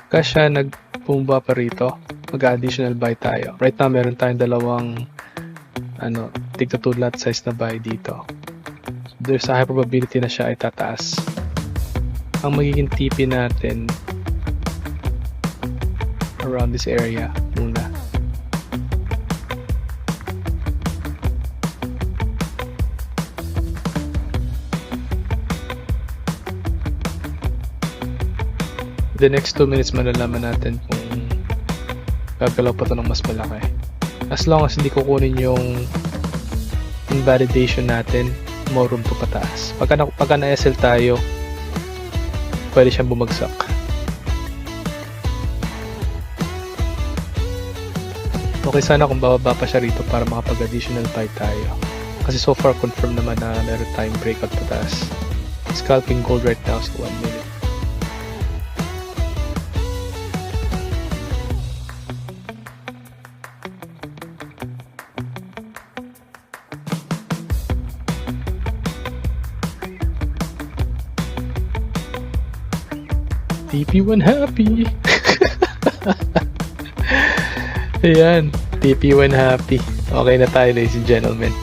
Kasya nagbumba pa rito. Mag-additional buy tayo. Right now, meron tayong dalawang tigtutulad size na buy dito. There's a high probability na siya ay tataas. Ang magiging TP natin around this area muna. The next 2 minutes malalaman natin kung gagalaw pa ito ng mas malaki. As long as hindi kukunin yung invalidation natin, more room to pataas. Pagka na-SL tayo, pwede siyang bumagsak. Okay sana kung bababa pa siya rito para makapag-additional buy tayo. Kasi so far confirm naman na meron tayong breakout pataas. Scalping gold right now is 1 minute. TP1 happy. Ayan, TP1 happy. Okay na tayo, ladies and gentlemen.